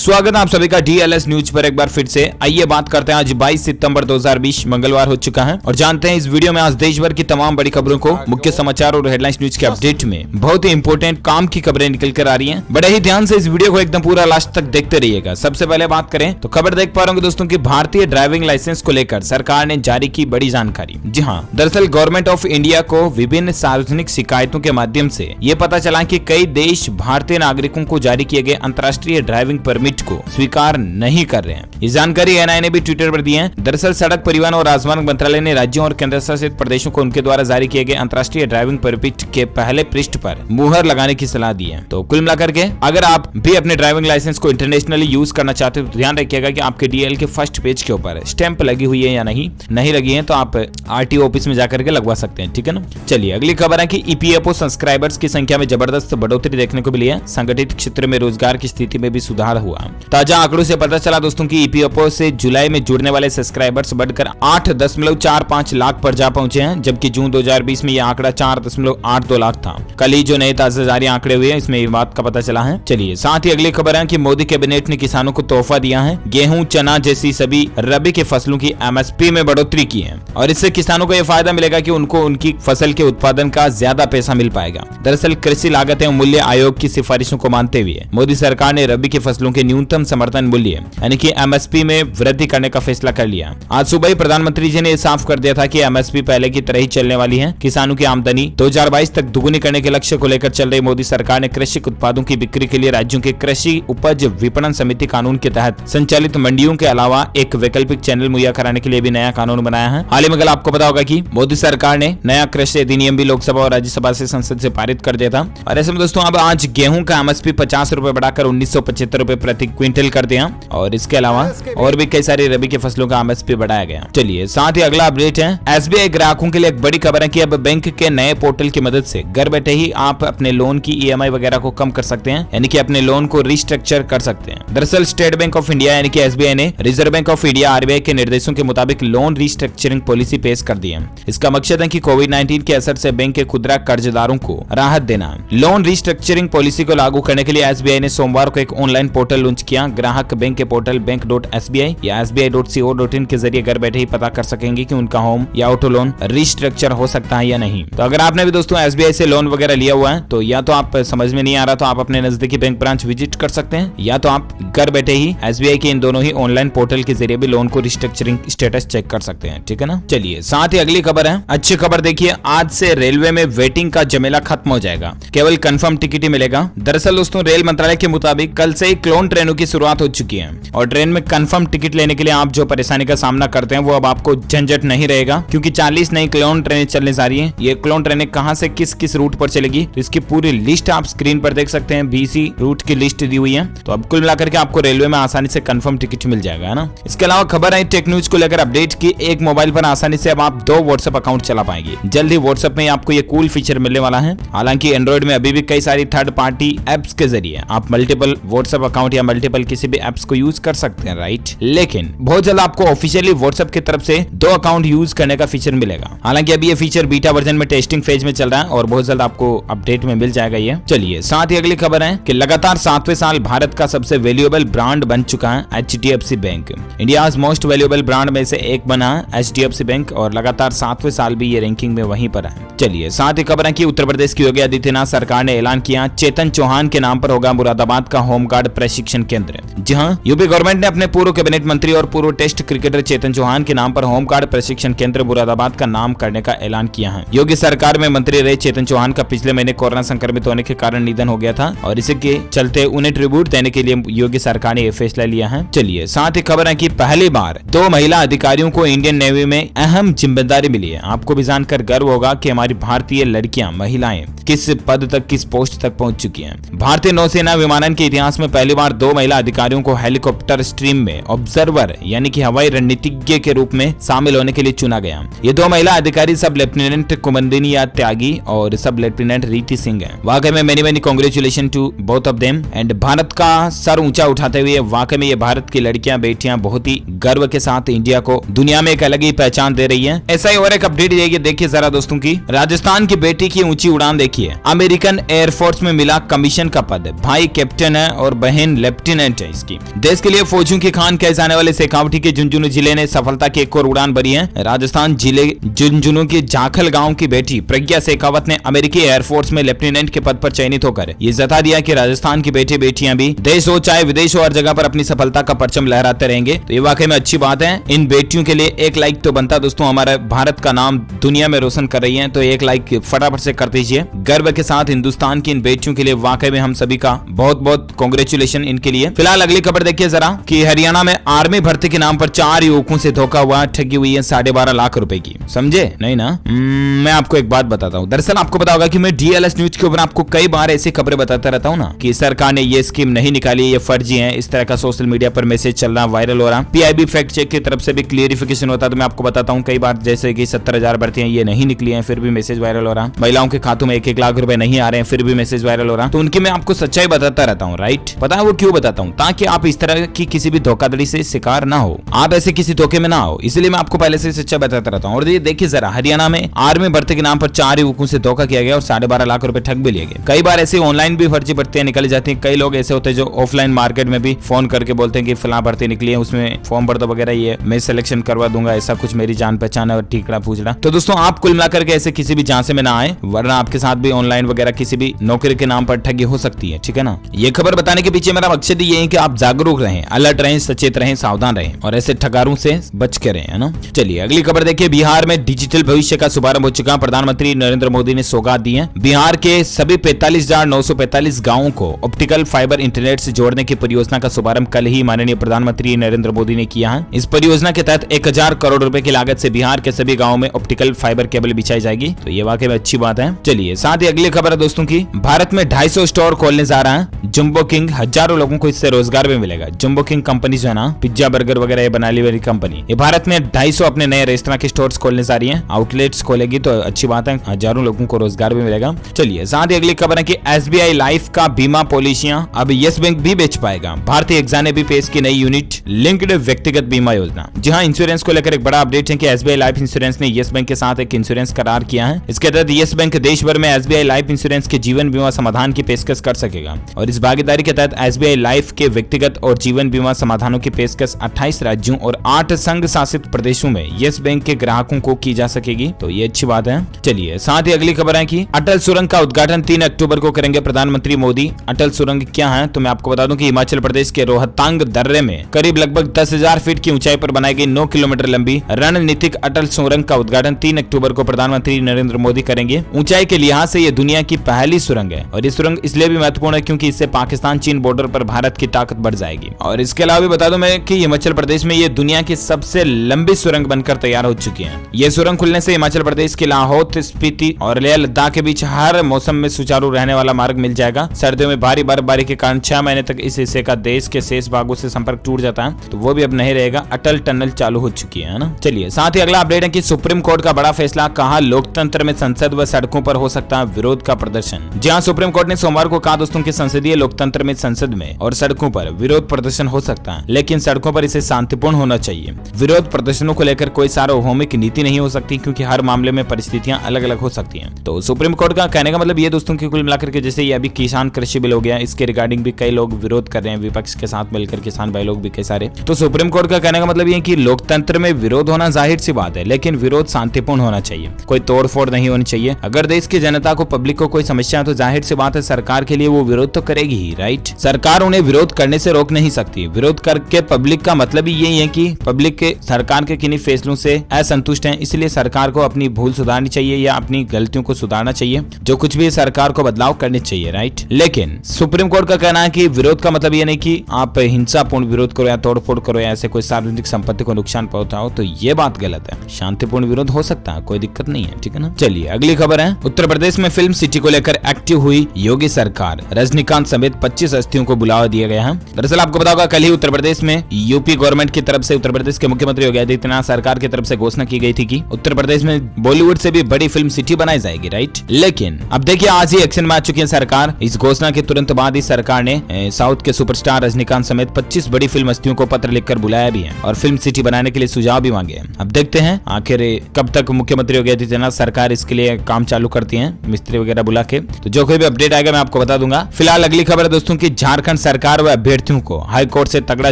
स्वागत है आप सभी का डीएलएस न्यूज पर एक बार फिर से। आइए बात करते हैं, आज 22 सितंबर 2020 मंगलवार हो चुका है और जानते हैं इस वीडियो में आज देश भर की तमाम बड़ी खबरों को, मुख्य समाचार और हेडलाइंस न्यूज के अपडेट में बहुत ही इंपोर्टेंट काम की खबरें निकल कर आ रही हैं। बड़े ही ध्यान से इस वीडियो को एकदम पूरा लास्ट तक देखते रहिएगा। सबसे पहले बात करें तो खबर देख पा रहे होंगे दोस्तों की भारतीय ड्राइविंग लाइसेंस को लेकर सरकार ने जारी की बड़ी जानकारी। जी हाँ, दरअसल गवर्नमेंट ऑफ इंडिया को विभिन्न सार्वजनिक शिकायतों के माध्यम से ये पता चला कि कई देश भारतीय नागरिकों को जारी किए गए अंतर्राष्ट्रीय ड्राइविंग परमिट को स्वीकार नहीं कर रहे हैं। ये जानकारी एनआईए ने भी ट्विटर पर दी है। दरअसल सड़क परिवहन और राजमार्ग मंत्रालय ने राज्यों और केंद्र शासित प्रदेशों को उनके द्वारा जारी किए गए अंतर्राष्ट्रीय ड्राइविंग परमिट के पहले पृष्ठ पर मुहर लगाने की सलाह दी है। तो कुल मिलाकर के अगर आप भी अपने ड्राइविंग लाइसेंस को इंटरनेशनली यूज करना चाहते हो तो ध्यान रखिएगा कि आपके डीएल के फर्स्ट पेज के ऊपर स्टैंप लगी हुई है या नहीं लगी है तो आप आरटीओ ऑफिस में जाकर के लगवा सकते हैं। ठीक है ना। चलिए अगली खबर है कि ईपीएफओ सब्सक्राइबर्स की संख्या में जबरदस्त बढ़ोतरी देखने को मिली है। संगठित क्षेत्र में रोजगार की स्थिति में भी सुधार हुआ। ताजा आंकड़ों से पता चला दोस्तों की ईपीएफओ से जुलाई में जुड़ने वाले सब्सक्राइबर्स बढ़कर 8.45 लाख पर जा पहुंचे हैं, जबकि जून 2020 में यह आंकड़ा 4.82 लाख था। कल ही जो नए ताजा जारी आंकड़े हुए हैं इसमें ये बात का पता चला है। चलिए साथ ही अगली खबर है कि मोदी कैबिनेट ने किसानों को तोहफा दिया है। गेहूं, चना जैसी सभी रबी के फसलों की एमएसपी में बढ़ोतरी की है और इससे किसानों को यह फायदा मिलेगा कि उनको उनकी फसल के उत्पादन का ज्यादा पैसा मिल पाएगा। दरअसल कृषि लागत एवं मूल्य आयोग की सिफारिशों को मानते हुए मोदी सरकार ने रबी की फसलों के न्यूनतम समर्थन मूल्य यानी कि एमएसपी में वृद्धि करने का फैसला कर लिया। आज सुबह ही प्रधानमंत्री जी ने साफ कर दिया था कि एमएसपी पहले की तरह ही चलने वाली है। किसानों की आमदनी 2022 तक दुगुनी करने के लक्ष्य को लेकर चल रही मोदी सरकार ने कृषि उत्पादों की बिक्री के लिए राज्यों के कृषि उपज विपणन समिति कानून के तहत संचालित मंडियों के अलावा एक वैकल्पिक चैनल मुहैया कराने के लिए भी नया कानून बनाया है। हाल ही में आपको पता होगा कि मोदी सरकार ने नया कृषि अधिनियम भी लोकसभा और राज्यसभा से संसद से पारित कर दिया था और ऐसे में दोस्तों अब आज गेहूं का एमएसपी 50 रुपए बढ़ाकर 1975 रुपए प्रति क्विंटल कर दिया और इसके अलावा और भी कई सारी रबी की फसलों का एमएसपी बढ़ाया गया। चलिए साथ ही अगला अपडेट है, एसबीआई ग्राहकों के लिए एक बड़ी खबर है कि अब बैंक के नए पोर्टल की मदद से घर बैठे ही आप अपने लोन की ईएमआई वगैरह को कम कर सकते हैं, यानी कि अपने लोन को रिस्ट्रक्चर कर सकते हैं। दरअसल स्टेट बैंक ऑफ इंडिया यानी कि एसबीआई ने reserve bank of India RBI के निर्देशों के मुताबिक लोन रिस्ट्रक्चरिंग पॉलिसी पेश कर दी है। इसका मकसद है कि कोविड-19 के असर से बैंक के खुदरा कर्जदारों को राहत देना। लोन रिस्ट्रक्चरिंग पॉलिसी को लागू करने के लिए एसबीआई ने सोमवार को एक ऑनलाइन पोर्टल लॉन्च किया। ग्राहक बैंक के पोर्टल बैंक.sbi या sbi.co.in के जरिए घर बैठे ही पता कर सकेंगे कि उनका होम या ऑटो लोन रिस्ट्रक्चर हो सकता है या नहीं। तो अगर आपने भी दोस्तों एसबीआई से लोन वगैरह लिया हुआ है तो या तो आप समझ में नहीं आ रहा तो आप अपने नजदीकी बैंक ब्रांच विजिट कर सकते हैं या तो आप घर बैठे ही एसबीआई के इन दोनों ही ऑनलाइन पोर्टल के जरिए भी लोन को रिस्ट्रक्चरिंग स्टेटस चेक कर सकते हैं। ठीक है ना। चलिए साथ ही अगली खबर है, अच्छी खबर देखिए, आज से रेलवे में वेटिंग का झमेला खत्म हो जाएगा, केवल कंफर्म टिकट ही मिलेगा। दरअसल दोस्तों रेल मंत्रालय के मुताबिक कल से ही क्लोन ट्रेनों की शुरुआत हो चुकी है और ट्रेन में कंफर्म टिकट लेने के लिए आप जो परेशानी का सामना करते हैं वो अब आपको झंझट नहीं रहेगा, क्योंकि 40 नई क्लोन ट्रेनें चलने जा रही हैं। ये क्लोन ट्रेनें कहां से किस किस रूट पर चलेगी तो इसकी पूरी लिस्ट आप स्क्रीन पर देख सकते हैं। 20 रूट की लिस्ट दी हुई है। तो अब कुल मिलाकर के आपको रेलवे में आसानी से कंफर्म टिकट मिल जाएगा, है ना। इसके अलावा खबर है टेक न्यूज को लेकर अपडेट की, एक मोबाइल पर आसानी से अब आप 2 व्हाट्सएप अकाउंट चला पाएंगे। जल्द ही व्हाट्सएप में आपको ये कूल फीचर मिलने वाला है। हालांकि एंड्रॉइड में अभी भी कई सारी थर्ड पार्टी एप्स के जरिए आप मल्टीपल व्हाट्सएप अकाउंट या मल्टीपल किसी भी एप्स को यूज कर सकते हैं, राइट। लेकिन बहुत जल्द आपको ऑफिशियली व्हाट्सएप की तरफ से 2 अकाउंट यूज करने का फीचर मिलेगा। हालांकि अभी ये फीचर बीटा वर्जन में टेस्टिंग फेज में चल रहा है और बहुत जल्द आपको अपडेट में मिल जाएगा ये। चलिए साथ ही अगली खबर है कि लगातार 7वें साल भारत का सबसे वैल्यूएबल ब्रांड बन चुका है HDFC bank. India's most valuable brand में से एक बना है एचडीएफसी बैंक और लगातार 7वें साल भी ये रैंकिंग में वहीं पर है। चलिए साथ ही खबर है कि उत्तर प्रदेश की योगी आदित्यनाथ सरकार ने ऐलान किया, चेतन चौहान के नाम पर होगा मुरादाबाद का होमगार्ड प्रशिक्षण केंद्र। जी हां, यूपी गवर्नमेंट ने अपने पूर्व कैबिनेट मंत्री और पूर्व टेस्ट क्रिकेटर चेतन चौहान के नाम पर होमगार्ड प्रशिक्षण केंद्र मुरादाबाद का नाम करने का ऐलान किया है। योगी सरकार में मंत्री रहे चेतन चौहान का पिछले महीने कोरोना संक्रमित होने के कारण निधन हो गया था और इसी के चलते उन्हें ट्रिब्यूट देने के लिए योगी सरकार ने यह फैसला लिया है। चलिए साथ ही खबर है कि पहली बार 2 महिला अधिकारियों को इंडियन नेवी में अहम जिम्मेदारी मिली है। आपको भी जानकर गर्व होगा कि हमारी भारतीय लड़कियां, महिलाएं किस पद तक, किस पोस्ट तक पहुंच चुकी हैं। भारतीय नौसेना विमानन के इतिहास में पहली बार 2 महिला अधिकारियों को हेलीकॉप्टर स्ट्रीम में ऑब्जर्वर यानी कि हवाई रणनीतिज्ञ के रूप में शामिल होने के लिए चुना गया। ये 2 महिला अधिकारी सब लेफ्टिनेंट कुमंदिनी त्यागी और सब लेफ्टिनेंट रीति सिंह हैं। वाकई में many congratulation to both of them and Bharat का सर ऊंचा उठाते हुए वाकई में ये भारत की लड़कियां बेटियां बहुत ही गर्व के साथ इंडिया को दुनिया में एक अलग ही पहचान दे रही है। ऐसा ही और एक अपडेट देखिए जरा दोस्तों की, राजस्थान की बेटी की ऊंची उड़ान देखिए। अमेरिकन एयरफोर्स में मिला कमीशन का पद, भाई कैप्टन है और बहन लेफ्टिनेंट है इसकी। देश के लिए फौजियों की खान कहे जाने वाले शेखावटी के झुंझुनू जिले ने सफलता की एक और उड़ान भरी है। राजस्थान जिले झुंझुनू के जाखल गांव की बेटी प्रज्ञा शेखावत ने अमेरिकी एयरफोर्स में लेफ्टिनेंट के पद पर चयनित होकर ये जता दिया कि राजस्थान की बेटे बेटियां भी देश हो चाहे विदेश हो, हर जगह पर अपनी सफलता का परचम लहराते रहेंगे। तो ये वाकई में अच्छी बात है। इन बेटियों के लिए एक लाइक तो बनता दोस्तों, हमारे भारत का नाम दुनिया में रोशन कर रही है, तो एक लाइक फटाफट से कर दीजिए। गर्व के साथ हिंदुस्तान की इन बेटियों के लिए वाकई में हम सभी का बहुत बहुत कांग्रेचुलेशन इनके लिए। फिलहाल अगली खबर देखिए जरा कि हरियाणा में आर्मी भर्ती के नाम पर 4 युवकों से धोखा हुआ, ठगी हुई है 12.5 लाख रुपए की। समझे नहीं ना? मैं आपको एक बात बताता हूँ। दरअसल आपको पता होगा कि मैं डीएलएस न्यूज के ऊपर आपको कई बार ऐसी खबरें बताता रहता हूँ ना कि सरकार ने ये स्कीम नहीं निकाली, ये फर्जी है, इस तरह का सोशल मीडिया पर मैसेज चल रहा, वायरल हो रहा। पीआईबी फैक्ट चेक की तरफ से भी क्लियरिफिकेशन होता है, तो मैं आपको बताता हूँ कई बार जैसे कि 70,000 भर्तियां ये नहीं निकली हैं, फिर भी मैसेज वायरल हो रहा। महिलाओं के खातों में 1-1 लाख रुपए नहीं आ रहे हैं, फिर भी मैसेज वायरल हो रहा। तो उनकी मैं आपको सच्चाई बताता रहता हूँ, राइट? पता है वो क्यों बताता हूँ? ताकि आप इस तरह की किसी भी धोखाधड़ी से शिकार ना हो, आप ऐसे किसी धोखे में ना हो, इसलिए मैं आपको पहले से सच्चाई बताता रहता हूँ। और ये देखिए जरा, हरियाणा में आर्मी भर्ती के नाम पर 4 युवकों से धोखा किया गया और 12.5 लाख रुपए ठग भी लिए गए। कई बार ऐसे ऑनलाइन भी फर्जी भर्तियां निकाली जाती है। कई लोग ऐसे होते हैं जो ऑफलाइन मार्केट में भी फोन करके बोलते हैं कि फलां भर्ती निकली है, उसमें फॉर्म भर दो वगैरह, ये मैं सिलेक्शन करवा दूंगा, ऐसा कुछ मेरी जान पहचान है और ठीकड़ा पूछड़ा। तो दोस्तों आप कुल मिलाकर के ऐसे किसी भी झांसे में ना आए, वरना आपके साथ भी ऑनलाइन वगैरह किसी भी नौकरी के नाम पर ठगी हो सकती है, ठीक है ना? ये खबर बताने के पीछे मेरा मकसद ये है कि आप जागरूक रहें, अलर्ट रहें, सचेत रहें, सावधान रहें और ऐसे ठगारों से बच के रहें, है ना? चलिए अगली खबर देखिए। बिहार में डिजिटल भविष्य का शुभारंभ हो चुका। प्रधानमंत्री नरेंद्र मोदी ने सौगात दी है। बिहार के सभी 45,945 गांवों को ऑप्टिकल फाइबर इंटरनेट से जोड़ने की परियोजना का शुभारंभ कल ही माननीय प्रधानमंत्री नरेंद्र मोदी ने किया है। इस परियोजना के तहत 1000 करोड़ रुपए की लागत से बिहार के सभी गांवों में ऑप्टिकल फाइबर केबल बिछाई जाएगी। तो ये वाकई में अच्छी बात है। चलिए साथ ही अगली खबर है दोस्तों की, भारत में 250 स्टोर खोलने जा रहा है जंबो किंग। हजारों लोगों को इससे रोजगार भी मिलेगा। जंबो किंग कंपनी जो है ना, पिज्जा बर्गर वगैरह ये बनाने वाली कंपनी, ये भारत में 250 अपने नए रेस्तरां के स्टोर्स खोलने जा रही है। आउटलेट्स खोलेगी तो अच्छी बात है, हजारों लोगों को रोजगार भी मिलेगा। चलिए साथ ही अगली खबर है कि एसबीआई लाइफ का बीमा पॉलिसियां अब यस बैंक भी बेच पाएगा। भारतीय एक्सा ने भी पेश की नई यूनिट लिंक्ड व्यक्तिगत बीमा योजना। जी हाँ, इंश्योरेंस को लेकर एक बड़ा अपडेट है कि एसबीआई लाइफ इंश्योरेंस ने यस बैंक के साथ एक इंश्योरेंस करार किया है। इसके तहत यस बैंक देश भर में एसबीआई लाइफ इंश्योरेंस के जीवन बीमा समाधान की पेशकश कर सकेगा और इस भागीदारी के तहत एसबीआई लाइफ के व्यक्तिगत और जीवन बीमा समाधानों की पेशकश 28 राज्यों और 8 संघ शासित प्रदेशों में यस बैंक के ग्राहकों को की जा सकेगी। तो ये अच्छी बात है। चलिए साथ ही अगली खबर है कि अटल सुरंग का उद्घाटन 3 अक्टूबर को करेंगे प्रधानमंत्री मोदी। अटल सुरंग क्या है तो मैं आपको बता दूं कि हिमाचल प्रदेश के रोहतांग दर्रे में करीब लगभग 10,000 फीट की ऊंचाई पर बनाई गई 9 किलोमीटर लंबी रणनीतिक अटल सुरंग का उद्घाटन 3 अक्टूबर को प्रधानमंत्री नरेंद्र मोदी करेंगे। ऊंचाई के लिहाज से ये दुनिया की पहली सुरंग है और ये सुरंग इसलिए भी महत्वपूर्ण है क्योंकि इससे पाकिस्तान चीन बॉर्डर पर भारत की ताकत बढ़ जाएगी। और इसके अलावा भी बता दूं मैं कि हिमाचल प्रदेश में ये दुनिया की सबसे लंबी सुरंग बनकर तैयार हो चुकी है। ये सुरंग खुलने से हिमाचल प्रदेश के लाहौल, स्पीति और लेह लद्दाख के बीच हर मौसम में सुचारू रहने वाला मार्ग मिल जाएगा। सर्दियों में भारी बर्फबारी के कारण 6 महीने तक इस हिस्से का देश के शेष भागों से संपर्क टूट जाता है, तो वो भी अब नहीं रहेगा। अटल टनल चालू हो चुकी है ना। चलिए साथ ही अगला अपडेट है कि सुप्रीम कोर्ट का बड़ा फैसला, कहा लोकतंत्र में संसद व सड़कों पर हो सकता है विरोध का प्रदर्शन। जहां सुप्रीम कोर्ट ने सोमवार को कहा दोस्तों कि संसदीय लोकतंत्र में संसद में और सड़कों पर विरोध प्रदर्शन हो सकता है, लेकिन सड़कों पर इसे शांतिपूर्ण होना चाहिए। विरोध प्रदर्शनों को लेकर कोई सार्वभौमिक नीति नहीं हो सकती क्योंकि हर मामले में परिस्थितियां अलग अलग हो सकती हैं। तो सुप्रीम कोर्ट का कहने का मतलब ये दोस्तों कि कुल मिलाकर के जैसे ये अभी किसान कृषि बिल हो गया, इसके रिगार्डिंग भी कई लोग विरोध कर रहे हैं, विपक्ष के साथ मिलकर किसान भाई लोग भी कई सारे। तो सुप्रीम कोर्ट का कहने का मतलब ये कि लोकतंत्र में विरोध होना जाहिर सी बात है, लेकिन विरोध शांतिपूर्ण होना चाहिए, कोई तोड़फोड़ नहीं होनी चाहिए। अगर देश की जनता को, पब्लिक को कोई समस्या है तो जाहिर सी बात है सरकार के लिए वो विरोध तो करेगी ही, राइट? सरकार उन्हें विरोध करने से रोक नहीं सकती। विरोध करके पब्लिक का मतलब ही यही है कि पब्लिक के सरकार के किन्हीं फैसलों से असंतुष्ट है, इसलिए सरकार को अपनी भूल सुधारनी चाहिए या अपनी गलतियों को सुधारना चाहिए। जो कुछ भी सरकार को बदलाव करने चाहिए, राइट? लेकिन सुप्रीम कोर्ट का कहना है कि विरोध का मतलब ये नहीं कि आप हिंसापूर्ण विरोध करो या तोड़फोड़ करो या ऐसे कोई सार्वजनिक संपत्ति को नुकसान पहुंचाओ, तो ये बात गलत है। शांतिपूर्ण विरोध हो सकता है, कोई दिक्कत नहीं है, ठीक है ना। चलिए अगली खबर है, उत्तर प्रदेश में फिल्म सिटी को लेकर एक्टिव हुई योगी सरकार। रजनीकांत समेत 25 हस्तियों को बुलावा दिया गया है। दरअसल आपको पता होगा कल ही उत्तर प्रदेश में यूपी गवर्नमेंट की तरफ से, उत्तर प्रदेश के मुख्यमंत्री योगी आदित्यनाथ सरकार की तरफ से घोषणा की गई थी कि उत्तर प्रदेश में बॉलीवुड से भी बड़ी फिल्म सिटी बनाई जाएगी, राइट? लेकिन अब देखिए आज ही एक्शन में आ चुकी है सरकार। इस घोषणा के तुरंत बाद ही सरकार ने साउथ के सुपरस्टार रजनीकांत समेत 25 बड़ी फिल्म हस्तियों को पत्र लिखकर बुलाया भी है और फिल्म सिटी बनाने के लिए सुझाव भी मांगे हैं। अब देखते हैं आखिर कब तक मुख्यमंत्री योगी आदित्यनाथ सरकार इसके लिए काम चालू करती है, मिस्त्री वगैरह बुला के। तो जो कोई भी अपडेट आएगा मैं आपको बता दूंगा। फिलहाल अगली खबर है दोस्तों की झारखंड सरकार व अभ्यर्थियों को हाईकोर्ट से तगड़ा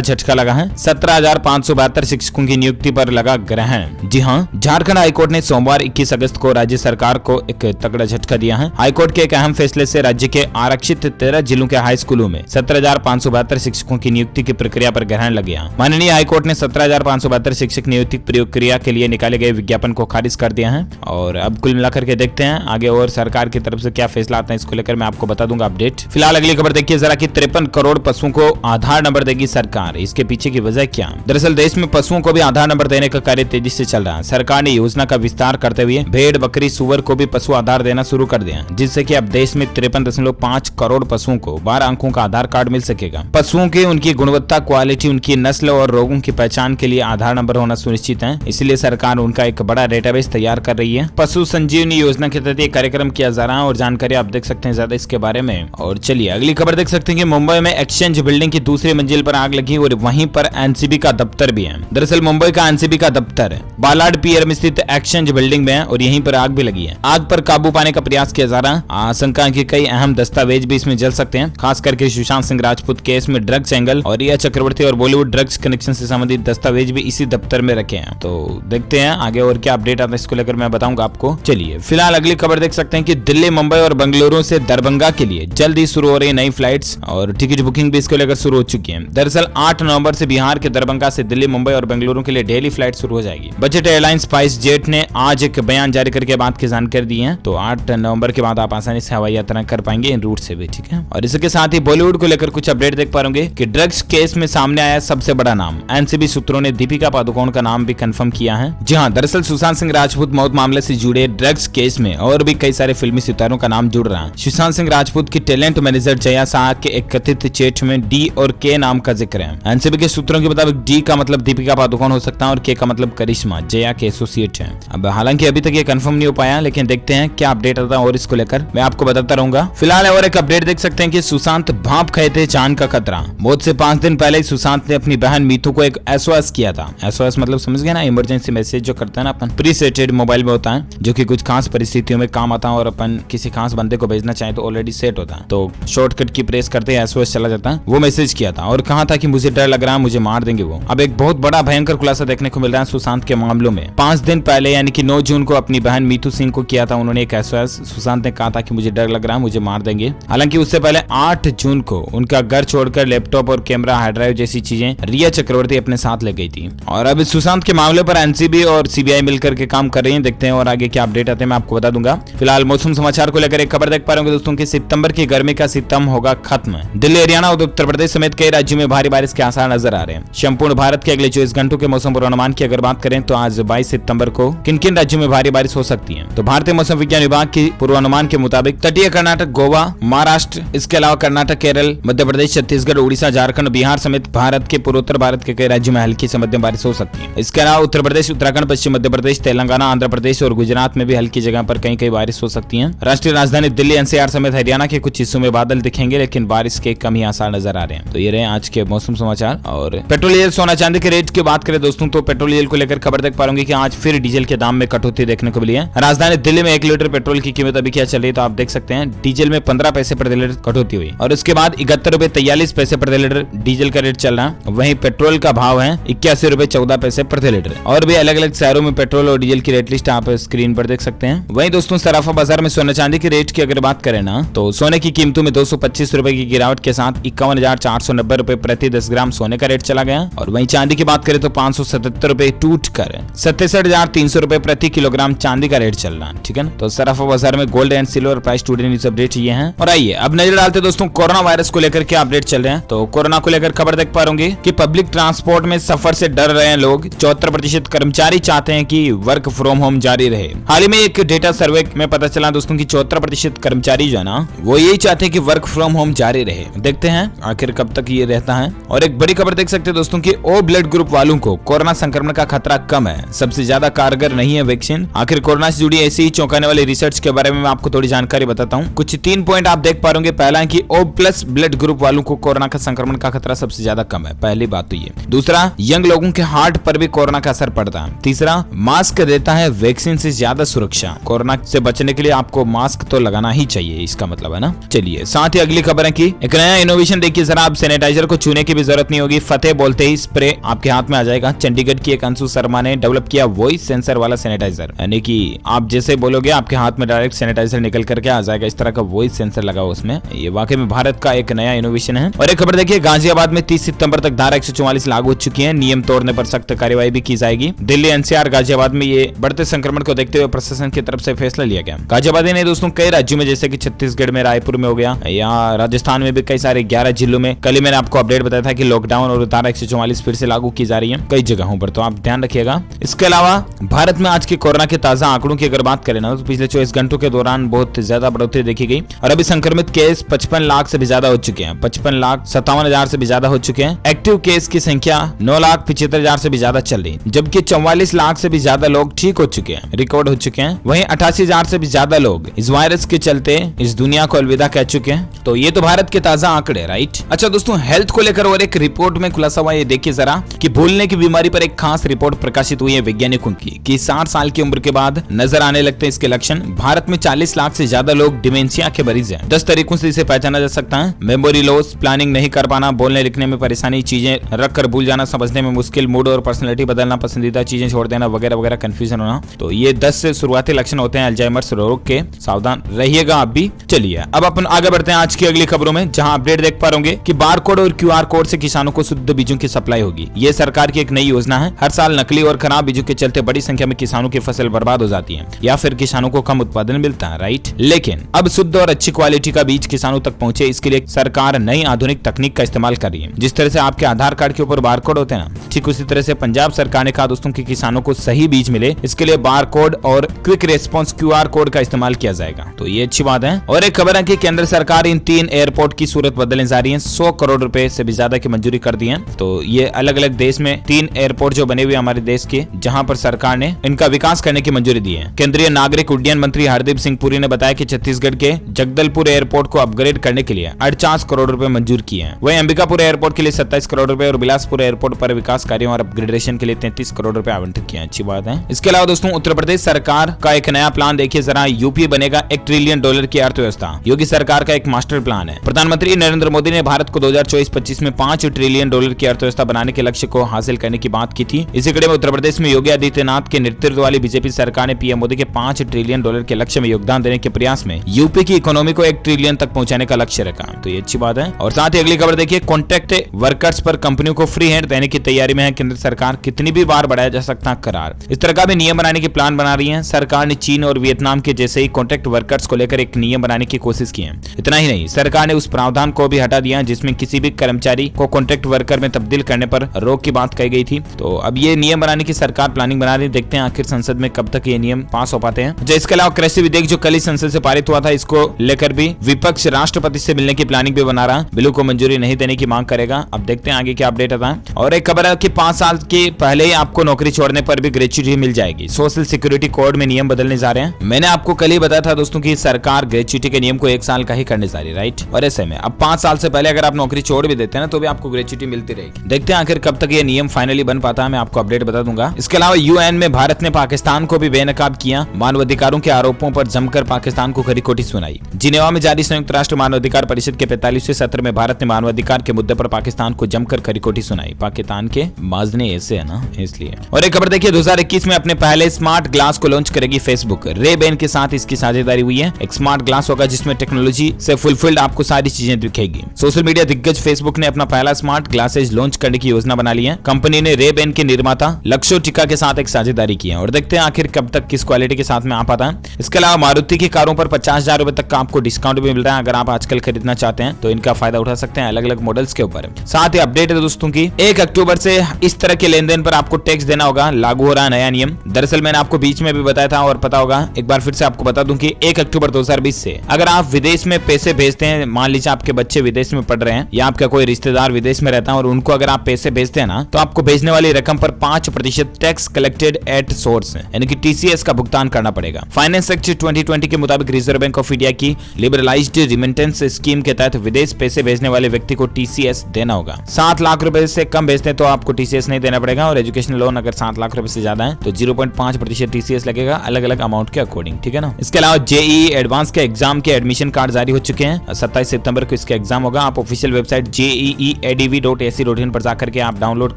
झटका लगा है। 17,572 शिक्षकों की नियुक्ति पर लगा ग्रहण। जी हाँ, झारखंड हाईकोर्ट ने सोमवार 21 अगस्त को राज्य सरकार को एक तगड़ा झटका दिया है। हाईकोर्ट के एक अहम फैसले से राज्य के आरक्षित 13 जिलों के हाई स्कूलों में 17,572 शिक्षकों की नियुक्ति की प्रक्रिया पर ग्रहण लग गया। माननीय हाईकोर्ट ने 17,572 शिक्षक नियुक्ति प्रक्रिया के लिए निकाले गए विज्ञापन को खारिज कर दिया है। और अब कुल मिलाकर के देखते हैं आगे और सरकार की तरफ से क्या फैसला आता है, इसको लेकर मैं आपको बता दूंगा अपडेट। फिलहाल अगली खबर देखिए जरा कि 53 करोड़ पशुओं को आधार नंबर देगी सरकार। इसके पीछे की वजह क्या? दरअसल देश में पशुओं को भी आधार नंबर देने का कार्य तेजी से चल रहा है। सरकार ने योजना का विस्तार करते हुए भेड़, बकरी, सुअर को भी पशु आधार देना शुरू कर दिया, जिससे कि अब देश में 53.5 करोड़ पशुओं को 12 अंकों का आधार कार्ड मिल सकेगा। पशुओं की उनकी गुणवत्ता, क्वालिटी, उनकी नस्ल और रोगों की पहचान के लिए आधार नंबर होना सुनिश्चित है। इसलिए सरकार उनका एक बड़ा डेटाबेस तैयार कर रही है। पशु संजीवनी योजना के तहत ये कार्यक्रम किया जा रहा है और जानकारी आप देख सकते हैं ज्यादा इसके बारे में। और चलिए अगली खबर देख सकते हैं कि मुंबई में एक्सचेंज बिल्डिंग की दूसरी मंजिल पर आग लगी और वहीं पर एनसीबी का दफ्तर भी है। दरअसल मुंबई का एनसीबी का दफ्तर बालाड पियर में स्थित एक्सचेंज बिल्डिंग में है और यहीं पर आग भी लगी है। आग पर काबू पाने का प्रयास किया जा रहा है। आशंका के कई अहम दस्तावेज भी इसमें जल सकते हैं, खास करके सुशांत सिंह राजपूत केस में ड्रग्स एंगल और रिया चक्रवर्ती और बॉलीवुड ड्रग्स कनेक्शन से संबंधित दस्तावेज भी इसी दफ्तर में रखे हैं। तो देखते हैं आगे और क्या अपडेट आता है, इसको लेकर मैं बताऊंगा आपको। चलिए फिलहाल अगली खबर देख सकते हैं कि दिल्ली, मुंबई और बेंगलुरु से दरभंगा के लिए जल्द ही शुरू हो रही नई फ्लाइट्स और टिकट बुकिंग भी इसको लेकर शुरू हो चुकी है। दरअसल 8 नवंबर से बिहार के दरभंगा से दिल्ली, मुंबई और बेंगलुरु के लिए डेली फ्लाइट शुरू हो जाएगी। बजट एयरलाइन स्पाइस जेट ने आज एक बयान जारी करके बात की जानकारी दी है। तो 8 नवंबर के बाद आप आसानी से हवाई यात्रा कर पाएंगे इन रूट से भी, ठीक है। और इसके साथ ही बॉलीवुड को लेकर कुछ अपडेट देख पाएंगे कि ड्रग्स केस में सामने आया सबसे बड़ा नाम। एनसीबी सूत्रों ने दीपिका पादुकोण का नाम भी कंफर्म किया है। जी हाँ, दरअसल सुशांत सिंह राजपूत मौत मामले से जुड़े ड्रग्स केस में और भी कई सारे फिल्मी सितारों का नाम जुड़ रहा है। सुशांत सिंह राजपूत की टैलेंट मैनेजर जया शाह के एक कथित चैट में डी और के नाम का जिक्र है। एनसीबी के सूत्रों के मुताबिक डी का मतलब दीपिका पादुकोण हो सकता है और के का मतलब करिश्मा, जया के एसोसिएट है। अब हालांकि अभी तक ये कंफर्म नहीं हो पाया, लेकिन देखते हैं क्या अपडेट आता है और इसको लेकर मैं आपको बताता रहूंगा। फिलहाल और एक अपडेट देख सकते हैं कि सुशांत भांप खाए थे जान का खतरा। मौत से 5 दिन पहले सुशांत ने अपनी बहन मीतू को एक एसओएस किया था। एसओएस मतलब समझ गए ना, इमरजेंसी मैसेज जो करता है ना अपन, प्रीसेटेड मोबाइल में होता है, जो कि कुछ खास परिस्थितियों में काम आता है और अपन किसी खास बंदे को भेजना चाहे तो ऑलरेडी सेट होता है। तो शॉर्टकट की प्रेस करते ही एसओएस चला जाता है। वो मैसेज किया था और कहा था कि मुझे डर लग रहा है, मुझे मार देंगे वो। अब एक बहुत बड़ा भयंकर खुलासा देखने को मिल रहा है सुशांत के मामलों में। 5 दिन पहले यानी कि 9 जून को अपनी बहन मीतू सिंह को किया था उन्होंने एक एसओएस। सुशांत ने कहा था कि मुझे डर लग रहा है, मुझे मार देंगे। हालांकि उससे पहले 8 जून को उनका घर छोड़कर लैपटॉप और कैमरा, हार्ड ड्राइव जैसी चीजें रिया चक्रवर्ती अपने साथ ले गई थी। और अब सुशांत के मामले पर एनसीबी और सीबीआई मिलकर के काम कर रही है। देखते हैं और आगे क्या अपडेट आते हैं मैं आपको बता दूंगा। फिलहाल मौसम समाचार को लेकर एक खबर देख पा रहे होंगे दोस्तों कि सितंबर की गर्मी का सितम होगा खत्म। दिल्ली, हरियाणा और उत्तर प्रदेश समेत कई राज्यों में भारी बारिश के आसार नजर आ रहे हैं। संपूर्ण भारत के अगले 24 घंटों के मौसम पूर्वानुमान की अगर बात करें तो आज 22 सितंबर को किन किन राज्यों में भारी बारिश हो सकती है। तो भारतीय मौसम विज्ञान विभाग की पूर्वानुमान के मुताबिक तटीय कर्नाटक, गोवा, महाराष्ट्र, इसके अलावा कर्नाटक, केरल, मध्य प्रदेश, छत्तीसगढ़, उड़ीसा, झारखंड, बिहार समेत भारत के पूर्वोत्तर भारत के कई राज्यों में हल्की से मध्यम बारिश हो सकती है। इसके अलावा उत्तर प्रदेश, उत्तराखंड, पश्चिम मध्य प्रदेश, तेलंगाना, आंध्र प्रदेश और गुजरात में भी हल्की जगह पर कहीं कहीं बारिश हो सकती है। राष्ट्रीय राजधानी दिल्ली, एनसीआर समेत हरियाणा के कुछ हिस्सों में बादल दिखेंगे, लेकिन बारिश के कम ही आसार नजर आ रहे हैं। तो ये रहे आज के मौसम समाचार। और पेट्रोल, सोना चांदी के रेट की बात करें दोस्तों तो पेट्रोल को लेकर खबर देख पाएंगे कि आज फिर डीजल के दाम में कटौती देखने को मिली है। राजधानी दिल्ली में 1 लीटर पेट्रोल की कीमत अभी क्या चल रही है तो आप देख सकते हैं डीजल में 15 पैसे प्रति लीटर कटौती हुई और उसके बाद 71 रुपए 43 पैसे प्रति लीटर डीजल का रेट चल रहा है। वहीं पेट्रोल का भाव है 81 रुपए 14 पैसे प्रति लीटर। और भी अलग अलग शहरों में पेट्रोल और डीजल की रेट लिस्ट आप स्क्रीन पर देख सकते हैं। वहीं दोस्तों सराफा बाजार में सोना चांदी के रेट की अगर बात करें ना तो सोने की कीमतों में 225 रुपए की गिरावट के साथ 51,490 रुपए प्रति 10 ग्राम सोने का रेट चला गया। और वहीं चांदी की बात करें तो 577 रुपए टूट कर 67,300 रुपए प्रति किलोग्राम चांदी का रेट चल रहा है, ठीक है ना। तो सराफा बाजार में gold and silver price today news update ये हैं। और आइए अब नजर डालते दोस्तों कोरोना वायरस को लेकर क्या अपडेट चल रहे हैं। तो कोरोना को लेकर खबर देख पा रहे कि पब्लिक ट्रांसपोर्ट में सफर से डर रहे हैं लोग। 74% कर्मचारी चाहते हैं कि वर्क फ्रॉम होम जारी रहे। हाल ही में एक डेटा सर्वे में पता चला दोस्तों की 74% कर्मचारी जो है ना वो यही चाहते हैं कि वर्क फ्रॉम होम जारी रहे। देखते हैं आखिर कब तक ये रहता है। और एक बड़ी खबर देख सकते हैं दोस्तों की ओ ब्लड ग्रुप वालों को कोरोना संक्रमण का खतरा कम है, सबसे ज्यादा कारगर नहीं है वैक्सीन। आखिर कोरोना से जुड़ी ऐसी ही चौंकाने वाली रिसर्च के बारे में मैं आपको थोड़ी जानकारी बताता हूँ। कुछ 3 पॉइंट आप देख पा रहे होंगे। पहला है कि ओ प्लस ब्लड ग्रुप वालों को कोरोना का संक्रमण का खतरा सबसे ज्यादा कम है, पहली बात तो ये। दूसरा, यंग लोगों के हार्ट पर भी कोरोना का असर पड़ता है। तीसरा, मास्क देता है वैक्सीन से ज्यादा सुरक्षा। कोरोना से बचने के लिए आपको मास्क तो लगाना ही चाहिए, इसका मतलब है ना। चलिए साथ ही अगली खबर है कि एक नया नया इनोवेशन देखिए जरा, आप सैनिटाइजर को छूने की भी जरूरत नहीं होगी, फतेह बोलते ही स्प्रे आपके हाथ में आ जाएगा। चंडीगढ़ की एक अंशु शर्मा ने डेवलप किया वॉइस सेंसर वाला सैनिटाइजर, यानी कि आप जैसे बोलोगे आपके हाथ में डायरेक्ट सैनिटाइजर निकल करके आ जाएगा। इस तरह का वॉइस सेंसर लगा उसमें, ये वाकई में भारत का एक नया इनोवेशन है। और एक खबर देखिए, गाजियाबाद में 30 सितंबर तक धारा 144 लागू हो चुकी है, नियम तोड़ने पर सख्त कार्रवाई भी की जाएगी। दिल्ली, एनसीआर, गाजियाबाद में ये बढ़ते संक्रमण को देखते हुए प्रशासन की तरफ से फैसला लिया गया। गाजियाबाद ने दोस्तों कई राज्यों में जैसे कि छत्तीसगढ़ में, रायपुर में हो गया, या राजस्थान में भी कई सारे 11 जिलों में, कल ही मैंने आपको अपडेट बताया था कि लॉकडाउन और धारा 144 फिर से लागू की जा रही है कई जगहों पर, तो आप ध्यान रखिएगा। इसके अलावा भारत में आज के कोरोना के ताजा आंकड़ों की अगर बात करें ना, तो पिछले 24 घंटों के दौरान बहुत ज्यादा बढ़ोतरी देखी गई और अभी संक्रमित केस 55 लाख से भी ज्यादा हो चुके हैं, 55,57,000 से भी ज्यादा हो चुके हैं। एक्टिव केस की संख्या 9,75,000 से भी ज्यादा चल रही, जबकि 44 लाख से भी ज्यादा लोग ठीक हो चुके हैं, रिकॉर्ड हो चुके हैं। वहीं 88,000 से भी ज्यादा लोग इस वायरस के चलते इस दुनिया को अलविदा कह चुके हैं। तो ये तो भारत के ताजा आंकड़े, राइट। अच्छा दोस्तों, हेल्थ को लेकर और एक रिपोर्ट में खुलासा हुआ, ये देखिए जरा कि भूलने की बीमारी पर एक खास रिपोर्ट प्रकाशित हुई है वैज्ञानिकों की, कि 60 साल की उम्र के बाद नजर आने लगते हैं इसके लक्षण। भारत में 40 लाख से ज्यादा लोग डिमेंशिया के मरीज हैं। 10 तरीकों से इसे पहचाना जा सकता है। मेमोरी लॉस, प्लानिंग नहीं कर पाना, बोलने लिखने में परेशानी, चीजें रखकर भूल जाना, समझने में मुश्किल, मूड और पर्सनैलिटी बदलना, पसंदीदा चीजें छोड़ देना, वगैरह वगैरह, कंफ्यूजन होना। तो ये 10 से शुरुआती लक्षण होते हैं अल्जाइमर्स रोग के, सावधान रहिएगा आप भी। चलिए अब अपन आगे बढ़ते हैं आज की अगली खबरों में, जहां अपडेट देख पा रहे कि बारकोड और क्यूआर कोड से किसानों को शुद्ध बीजों की सप्लाई होगी। ये सरकार की एक नई योजना है। हर साल नकली और खराब बीजों के चलते बड़ी संख्या में किसानों की फसल बर्बाद हो जाती है या फिर किसानों को कम उत्पादन मिलता है, राइट। लेकिन अब शुद्ध और अच्छी क्वालिटी का बीज किसानों तक पहुंचे, इसके लिए सरकार नई आधुनिक तकनीक का इस्तेमाल कर रही है। जिस तरह से आपके आधार कार्ड के ऊपर बारकोड होते हैं ना, ठीक उसी तरह से पंजाब सरकार ने कहा दोस्तों कि किसानों को सही बीज मिले, इसके लिए बारकोड और क्विक रेस्पॉन्स क्यूआर कोड का इस्तेमाल किया जाएगा। तो ये अच्छी बात है। और एक खबर है कि केंद्र सरकार इन 3 एयरपोर्ट की सूरत बदलने जा रही है। 100 करोड़ रुपए से भी ज्यादा की मंजूरी कर दी है। तो ये अलग अलग देश में 3 एयरपोर्ट जो बने हुए हमारे देश के, जहां पर सरकार ने इनका विकास करने की मंजूरी दी है। केंद्रीय नागरिक उड्डयन मंत्री हरदीप सिंह पुरी ने बताया कि छत्तीसगढ़ के जगदलपुर एयरपोर्ट को अपग्रेड करने के लिए 48 करोड़ रुपए मंजूर किए हैं। वहीं अंबिकापुर एयरपोर्ट के लिए 27 करोड़ रुपए और बिलासपुर एयरपोर्ट पर विकास कार्यों और अपग्रेडेशन के लिए 33 करोड़ रुपए आवंटित किए हैं। अच्छी बात है। इसके अलावा दोस्तों, उत्तर प्रदेश सरकार का एक नया प्लान देखिए जरा, यूपी बनेगा $1 ट्रिलियन की अर्थव्यवस्था। योगी सरकार का एक मास्टर प्लान है। प्रधानमंत्री नरेंद्र मोदी ने भारत को 2024-25 में $5 ट्रिलियन की अर्थव्यवस्था बनाने के लक्ष्य को हासिल करने की बात की थी। इसी कड़ी में उत्तर प्रदेश में योगी आदित्यनाथ के नेतृत्व वाली बीजेपी सरकार ने पीएम मोदी के $5 ट्रिलियन के लक्ष्य में योगदान देने के प्रयास में यूपी की इकोनॉमी को $1 ट्रिलियन तक पहुंचाने का लक्ष्य रखा। तो ये अच्छी बात है। और साथ ही अगली खबर देखिए, कॉन्ट्रैक्ट वर्कर्स पर कंपनियों को फ्री हैंड देने की तैयारी में है केंद्र सरकार। कितनी भी बार बढ़ाया जा सकता है करार, इस तरह का भी नियम बनाने की प्लान बना रही है सरकार ने। चीन और वियतनाम के जैसे ही कॉन्ट्रैक्ट वर्कर्स को लेकर एक नियम बनाने की कोशिश की है। इतना ही नहीं, सरकार ने उस प्रावधान को भी हटा दिया जिसमें किसी भी कर्मचारी को कॉन्ट्रैक्ट वर्कर में तब्दील करने पर रोक की बात कही गई थी। तो अब ये नियम बनाने की सरकार प्लानिंग बना रही है। देखते हैं आखिर संसद में कब तक ये नियम पास हो पाते हैं। इसके अलावा कृषि विधेयक जो कल ही संसद से पारित हुआ था, इसको लेकर भी विपक्ष राष्ट्रपति से मिलने की प्लानिंग भी बना रहा है। बिल को मंजूरी नहीं देने की मांग करेगा। अब देखते हैं आगे क्या अपडेट आता है। और एक खबर है कि 5 साल के पहले ही आपको नौकरी छोड़ने पर भी ग्रेच्युटी मिल जाएगी। सोशल सिक्योरिटी कोड में नियम बदलने जा रहे हैं। मैंने आपको कल ही बताया था दोस्तों की सरकार ग्रेच्युटी के नियम को 1 साल का ही करने जा रही है, राइट। और ऐसे में अब 5 साल से पहले अगर आप नौकरी छोड़ भी देते हैं ना, तो भी आपको ग्रेच्युटी मिलती रहेगी। देखते हैं आखिर कब तक ये नियम फाइनली बन पाता है, मैं आपको अपडेट बता दूंगा। इसके अलावा यूएन में भारत ने पाकिस्तान को भी बेनकाब किया। मानवाधिकारों के आरोपों पर जमकर पाकिस्तान को खरी खोटी सुनाई। जिनेवा में जारी संयुक्त राष्ट्र मानवाधिकार परिषद के 45वें सत्र में भारत ने मानवाधिकार के मुद्दे पर पाकिस्तान को जमकर खरी खोटी सुनाई। पाकिस्तान के माजने ऐसे है ना, इसलिए। और एक खबर देखिए, 2021 में अपने पहले स्मार्ट ग्लास को लॉन्च करेगी फेसबुक। रे-बैन के साथ इसकी साझेदारी हुई है। एक स्मार्ट ग्लास होगा जिसमें टेक्नोलॉजी से फुलफिल्ड आपको सारी चीजें दिखेगी। सोशल मीडिया दिग्गज फेसबुक ने अपना पहला स्मार्ट ग्लासेज लॉन्च करने की योजना बना ली है। कंपनी ने रे-बैन के निर्माता लक्ष्योटिका के साथ एक साझेदारी की है और देखते हैं आखिर कब तक किस क्वालिटी के साथ में आ पाता है। इसके अलावा मारुति की कारों पर 50,000 रुपए तक का आपको डिस्काउंट भी मिल रहा है। अगर आप आजकल खरीदना चाहते हैं तो इनका फायदा उठा सकते हैं अलग अलग मॉडल्स के ऊपर। साथ ही अपडेट है दोस्तों की 1 अक्टूबर से इस तरह के लेन देन पर आपको टैक्स देना होगा। लागू हो रहा है नया नियम। दरअसल मैंने आपको बीच में भी बताया था और पता होगा, एक बार फिर से आपको बता दूं कि 1 अक्टूबर 2020 से अगर आप विदेश में पैसे भेजते हैं, मान लीजिए आपके बच्चे विदेश में पढ़ रहे हैं या आपका कोई रिश्तेदार विदेश में रहता है और उनको अगर आप पैसे भेजते हैं ना, तो आपको भेजने वाली रकम पर 5% टैक्स कलेक्टेड एट सोर्स यानी कि टीसीएस का भुगतान करना पड़ेगा। फाइनेंस एक्ट 2020 के मुताबिक रिजर्व बैंक ऑफ इंडिया की लिबरलाइज्ड रिमिटेंस स्कीम के तहत विदेश पैसे भेजने वाले व्यक्ति को टीसीएस देना होगा। 7 लाख रुपए से कम भेजते हैं तो आपको टीसीएस नहीं देना पड़ेगा और एजुकेशन लोन अगर 7 लाख रुपए से ज्यादा है तो 0.5% टीसीएस लगेगा अलग अलग अमाउंट के अकॉर्डिंग, ठीक है ना। इसके अलावा जेईई एडवांस के एग्जाम के एडमिशन कार्ड जारी हो चुके हैं। 27 सितंबर को इसकी इसका एग्जाम होगा। आप ऑफिशियल वेबसाइट jeeadv.ac.in पर जाकर के आप डाउनलोड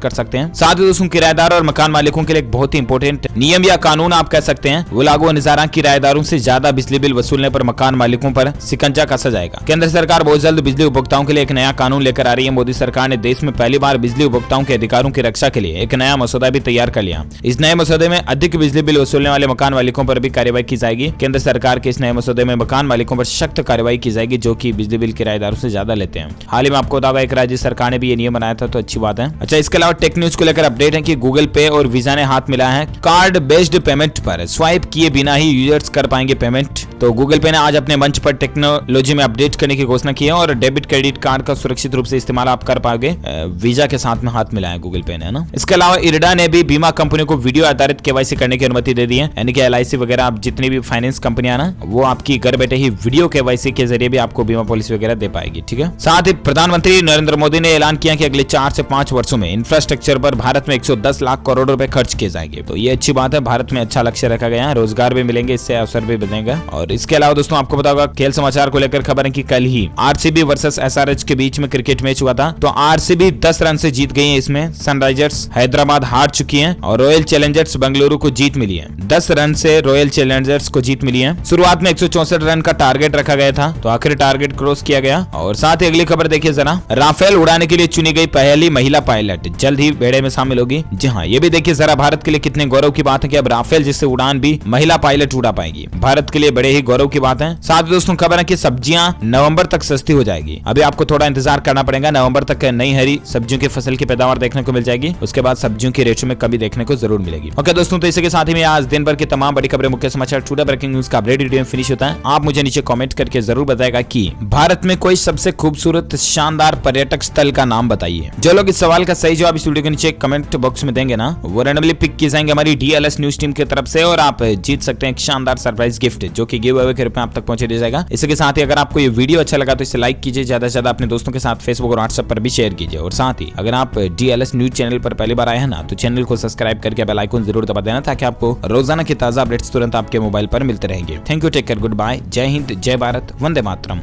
कर सकते हैं। साथ ही दोस्तों किराएदार और मकान मालिकों के लिए एक बहुत ही इंपॉर्टेंट नियम या कानून आप कह सकते हैं वो लागू होने जा रहा है। किराएदारों से ज्यादा बिजली बिल वसूलने पर मकान मालिकों पर शिकंजा कसा जाएगा। केंद्र सरकार बहुत जल्द बिजली उपभोक्ताओं के लिए एक नया कानून लेकर आ रही है। मोदी सरकार ने देश में पहली बार बिजली उपभोक्ताओं के अधिकारों की रक्षा के लिए एक नया मसौदा भी तैयार कर लिया। इस नए मसौदे में अधिक बिजली बिल वसूलने वाले मकान मालिकों पर भी कार्रवाई की जाएगी। केंद्र सरकार के इस नए मसौदे में मकान मालिकों पर सख्त कार्रवाई की जाएगी जो कि बिजली बिल किराएदारों से ज्यादा लेते हैं। हाल ही में आपको बता एक राज्य सरकार ने भी ये नियम बनाया था, तो अच्छी बात है। अच्छा, इसके अलावा टेक न्यूज को लेकर अपडेट है कि गूगल पे और वीजा ने हाथ मिलाया है। कार्ड बेस्ड पेमेंट पर स्वाइप किए बिना ही यूजर्स कर पाएंगे पेमेंट। तो गूगल पे ने आज अपने मंच पर टेक्नोलॉजी में अपडेट करने की घोषणा की है और डेबिट क्रेडिट कार्ड का सुरक्षित रूप से इस्तेमाल आप कर पाओगे। वीजा के साथ में हाथ मिलाया है गूगल पे ने, है ना। इसके अलावा इरडा ने भी बीमा कंपनियों को वीडियो आधारित केवाईसी करने की अनुमति दे दी है। यानी कि LIC वगैरह आप जितनी भी फाइनेंस कंपनियां ना वो आपकी घर बैठे ही वीडियो केवाईसी के जरिए भी आपको बीमा पॉलिसी वगैरह दे पाएगी। ठीक है। साथ ही प्रधानमंत्री नरेंद्र मोदी ने ऐलान किया कि अगले 4 से 5 वर्षों में इंफ्रास्ट्रक्चर पर भारत में 110 लाख करोड़ रुपए खर्च किए जाएंगे। तो ये अच्छी बात है, भारत में अच्छा लक्ष्य रखा गया है, रोजगार भी मिलेंगे, इससे अवसर भी बनेगा। और इसके अलावा दोस्तों आपको पता होगा खेल समाचार को लेकर खबर है कि कल ही RCB वर्सेस SRH के बीच में क्रिकेट मैच हुआ था। तो RCB 10 रन से जीत गई है। इसमें सनराइजर्स हैदराबाद हार चुकी है और रॉयल चैलेंजर्स बेंगलुरु को जीत मिली है। 10 रन से रॉयल चैलेंजर्स को जीत मिली है। शुरुआत में 164 रन का टारगेट रखा गया था, तो आखिर टारगेट क्रॉस किया गया। और साथ ही अगली खबर देखिए जरा, राफेल उड़ाने के लिए चुनी गई पहली महिला पायलट जल्द ही बेड़े में शामिल होगी। जी हाँ, ये भी देखिए जरा, भारत के लिए कितने गौरव की बात है कि अब राफेल जिससे उड़ान भी महिला पायलट उड़ा पाएगी। भारत के लिए बड़े ही गौरव की बात है। साथ ही दोस्तों खबर है कि सब्जियां नवंबर तक सस्ती हो जाएगी। अभी आपको थोड़ा इंतजार करना पड़ेगा, नवंबर तक नई हरी सब्जियों की फसल की पैदावार देखने को मिल जाएगी। उसके बाद सब्जियों की रेटों में कमी देखने को जरूर मिलेगी। ओके दोस्तों, तो इसी के साथ ही में आज दिन भर की तमाम बड़ी खबरें, मुख्य समाचार, छोटा ब्रेकिंग न्यूज का अपडेट वीडियो फिनिश होता है। आप मुझे नीचे कमेंट करके जरूर बताएगा कि भारत में कोई सबसे खूबसूरत शानदार पर्यटक स्थल का नाम बताइए। जो लोग इस सवाल का सही जवाब इस वीडियो के नीचे कमेंट बॉक्स में देंगे ना, वो रैंडमली पिक किए जाएंगे हमारी DLS न्यूज टीम की तरफ से और आप जीत सकते हैं एक शानदार सरप्राइज गिफ्ट जो कि गिव अवे के रूप में आप तक पहुंचे दिया जाएगा। इसके साथ ही अगर आपको ये वीडियो अच्छा लगा तो इसे लाइक कीजिए, ज्यादा से ज्यादा अपने दोस्तों के साथ फेसबुक और व्हाट्सएप पर भी शेयर कीजिए। और साथ ही अगर आप DLS न्यूज चैनल पर पहली बार आए हैं ना, तो चैनल को सब्सक्राइब करके बेल आइकन जरूर दबा देना ताकि आपको रोजाना की ताजा अपडेट्स तुरंत आपके मोबाइल पर मिलते रहेंगे। Thank you, take care, goodbye, जय हिंद, जय भारत, वंदे मातरम।